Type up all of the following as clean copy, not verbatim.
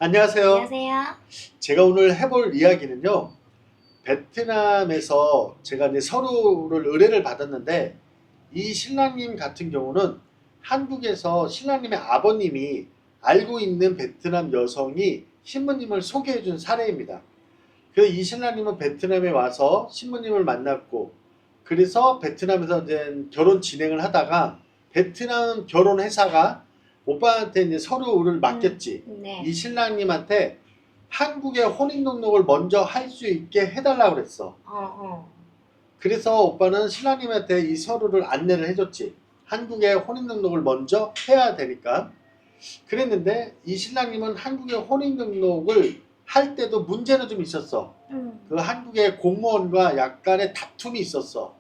안녕하세요. 안녕하세요. 제가 오늘 해볼 이야기는요. 베트남에서 제가 이제 서류를 의뢰를 받았는데 이 신랑님 같은 경우는 한국에서 신랑님의 아버님이 알고 있는 베트남 여성이 신부님을 소개해 준 사례입니다. 그래서 이 신랑님은 베트남에 와서 신부님을 만났고 그래서 베트남에서 이제 결혼 진행을 하다가 베트남 결혼 회사가 오빠한테 이제 서류를 맡겼지. 네. 이 신랑님한테 한국에 혼인등록을 먼저 할 수 있게 해달라고 그랬어. 그래서 오빠는 신랑님한테 이 서류를 안내를 해줬지. 한국에 혼인등록을 먼저 해야 되니까. 그랬는데 이 신랑님은 한국에 혼인등록을 할 때도 문제는 좀 있었어. 그 한국의 공무원과 약간의 다툼이 있었어.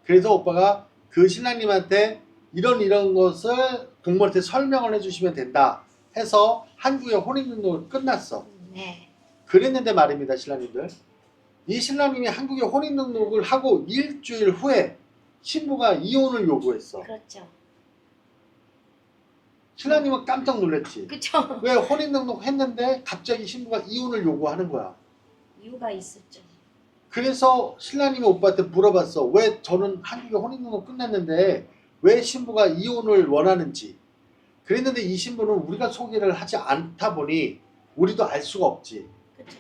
그래서 오빠가 그 신랑님한테 이런 것을 공무원한테 설명을 해주시면 된다 해서 한국의 혼인등록을 끝났어. 네. 그랬는데 말입니다, 신랑님들. 이 신랑님이 한국에 혼인등록을 하고 일주일 후에 신부가 이혼을 요구했어. 그렇죠. 신랑님은 깜짝 놀랐지. 그쵸. 왜 혼인등록 했는데 갑자기 신부가 이혼을 요구하는 거야. 이유가 있었죠. 그래서 신랑님이 오빠한테 물어봤어. 왜 저는 한국에 혼인등록 끝났는데 왜 신부가 이혼을 원하는지. 그랬는데 이 신부는 우리가 소개를 하지 않다 보니 우리도 알 수가 없지. 그쵸.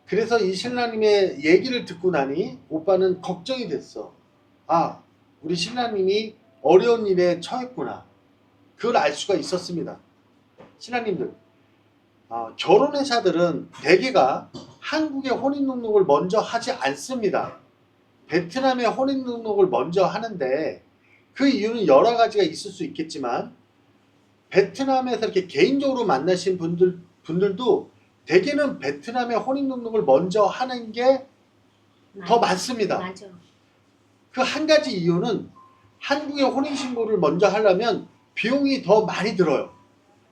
그래서 이 신랑님의 얘기를 듣고 나니 오빠는 걱정이 됐어. 아, 우리 신랑님이 어려운 일에 처했구나. 그걸 알 수가 있었습니다. 신랑님들, 결혼회사들은 대개가 한국의 혼인등록을 먼저 하지 않습니다. 베트남의 혼인등록을 먼저 하는데 그 이유는 여러 가지가 있을 수 있겠지만 베트남에서 이렇게 개인적으로 만나신 분들도 대개는 베트남의 혼인등록을 먼저 하는 게 더 많습니다. 맞아. 그 한 가지 이유는 한국의 혼인신고를 먼저 하려면 비용이 더 많이 들어요.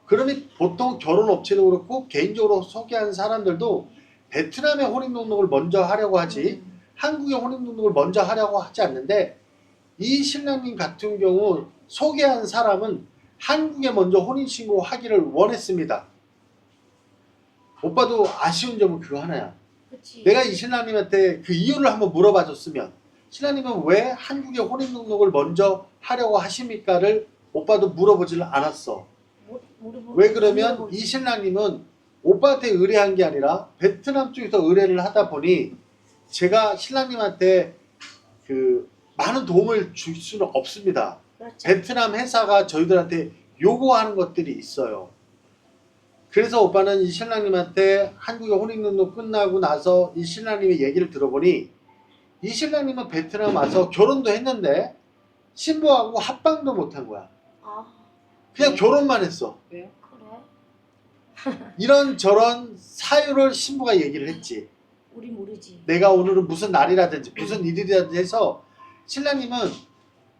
그러니 보통 결혼업체도 그렇고 개인적으로 소개한 사람들도 베트남의 혼인등록을 먼저 하려고 하지 한국의 혼인등록을 먼저 하려고 하지 않는데 이 신랑님 같은 경우 소개한 사람은 한국에 먼저 혼인신고 하기를 원했습니다. 오빠도 아쉬운 점은 그거 하나야. 그치. 내가 이 신랑님한테 그 이유를 한번 물어봐 줬으면 신랑님은 왜 한국에 혼인등록을 먼저 하려고 하십니까를 오빠도 물어보지를 않았어. 왜 그러면 이 신랑님은 오빠한테 의뢰한 게 아니라 베트남 쪽에서 의뢰를 하다 보니 제가 신랑님한테 그 많은 도움을 줄 수는 없습니다. 그렇죠. 베트남 회사가 저희들한테 요구하는 것들이 있어요. 그래서 오빠는 이 신랑님한테 한국에 혼인등록 끝나고 나서 이 신랑님의 얘기를 들어보니 이 신랑님은 베트남 와서 결혼도 했는데 신부하고 합방도 못한 거야. 그냥 왜? 결혼만 했어. 왜요? 그래? 이런저런 사유를 신부가 얘기를 했지. 우리 모르지. 내가 오늘은 무슨 날이라든지 무슨 일이라든지 해서 신랑님은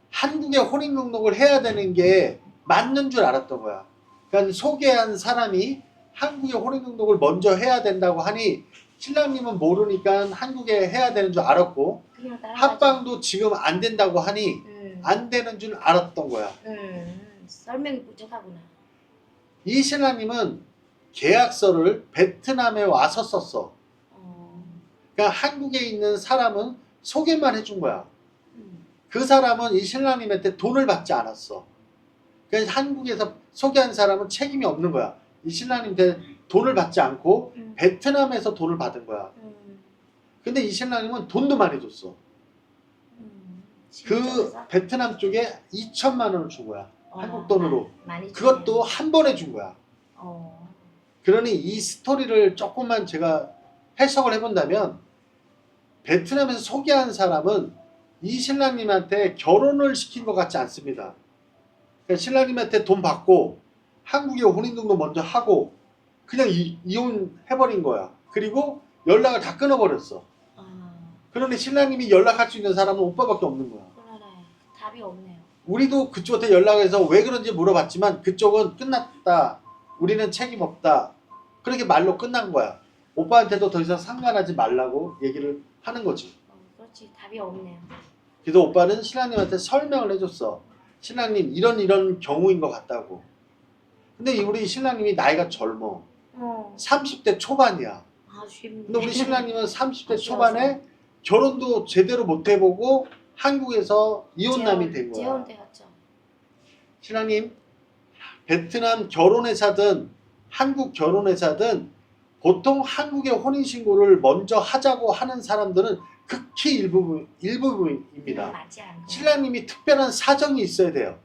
한국에 혼인등록을 해야 되는 게 맞는 줄 알았던 거야. 그러니까 소개한 사람이 한국에 혼인등록을 먼저 해야 된다고 하니 신랑님은 모르니까 한국에 해야 되는 줄 알았고 합방도 지금 안 된다고 하니 안 되는 줄 알았던 거야. 설명이 부족하구나. 이 신랑님은 계약서를 베트남에 와서 썼어. 그러니까 한국에 있는 사람은 소개만 해준 거야. 그 사람은 이 신랑님한테 돈을 받지 않았어. 그러니까 한국에서 소개한 사람은 책임이 없는 거야. 이 신랑님한테 돈을 받지 않고 베트남에서 돈을 받은 거야. 근데 이 신랑님은 돈도 많이 줬어. 그 베트남 쪽에 2천만 원을 준 거야. 한국 돈으로. 많이 그것도 한 번에 준 거야. 그러니 이 스토리를 조금만 제가 해석을 해본다면 베트남에서 소개한 사람은 이 신랑님한테 결혼을 시킨 것 같지 않습니다. 그러니까 신랑님한테 돈 받고 한국에 혼인등록 먼저 하고 그냥 이혼해버린 거야. 그리고 연락을 다 끊어버렸어. 그러니 신랑님이 연락할 수 있는 사람은 오빠밖에 없는 거야. 그러네. 답이 없네요. 우리도 그쪽한테 연락해서 왜 그런지 물어봤지만 그쪽은 끝났다. 우리는 책임 없다. 그렇게 말로 끝난 거야. 오빠한테도 더 이상 상관하지 말라고 얘기를 하는 거지. 그렇지. 답이 없네요. 그래서 오빠는 신랑님한테 설명을 해줬어. 신랑님 이런 경우인 것 같다고. 근데 우리 신랑님이 나이가 젊어. 어. 30대 초반이야. 아 쉽네. 근데 우리 신랑님은 30대 아쉬워서. 초반에 결혼도 제대로 못 해보고 한국에서 이혼남이 된 거야. 재혼되었죠. 신랑님, 베트남 결혼회사든 한국 결혼회사든 보통 한국의 혼인신고를 먼저 하자고 하는 사람들은 극히 일부분입니다. 맞지 않고. 신랑님이 특별한 사정이 있어야 돼요.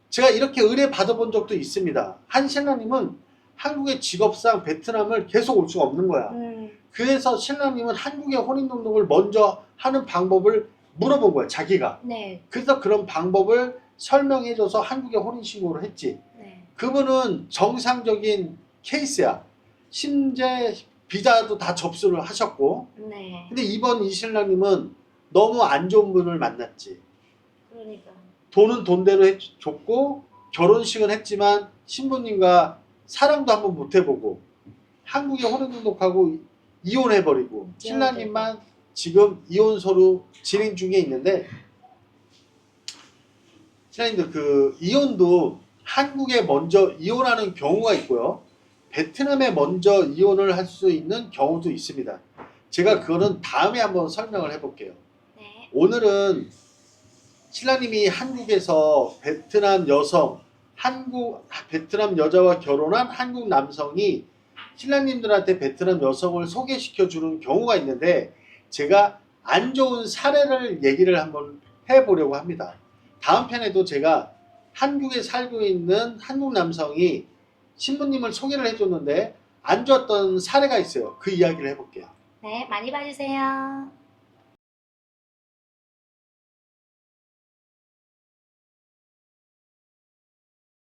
제가 이렇게 의뢰 받아본 적도 있습니다. 한 신랑님은 한국의 직업상 베트남을 계속 올 수가 없는 거야. 그래서 신랑님은 한국의 혼인등록을 먼저 하는 방법을 물어본 거야, 자기가. 네. 그래서 그런 방법을 설명해줘서 한국에 혼인신고를 했지. 네. 그분은 정상적인 케이스야. 심지어 비자도 다 접수를 하셨고. 네. 근데 이번 이 신랑님은 너무 안 좋은 분을 만났지. 그러니까. 돈은 돈대로 줬고 결혼식은 했지만 신부님과 사랑도 한번 못 해보고 한국에 혼인등록하고 이혼해버리고 신랑님만 지금 이혼서로 진행 중에 있는데, 신랑님들 그 이혼도 한국에 먼저 이혼하는 경우가 있고요, 베트남에 먼저 이혼을 할 수 있는 경우도 있습니다. 제가 그거는 다음에 한번 설명을 해볼게요. 네. 오늘은 신랑님이 한국에서 베트남 여성, 베트남 여자와 결혼한 한국 남성이 신랑님들한테 베트남 여성을 소개시켜 주는 경우가 있는데, 제가 안 좋은 사례를 얘기를 한번 해보려고 합니다. 다음 편에도 제가 한국에 살고 있는 한국 남성이 신부님을 소개를 해줬는데 안 좋았던 사례가 있어요. 그 이야기를 해볼게요. 네, 많이 봐주세요.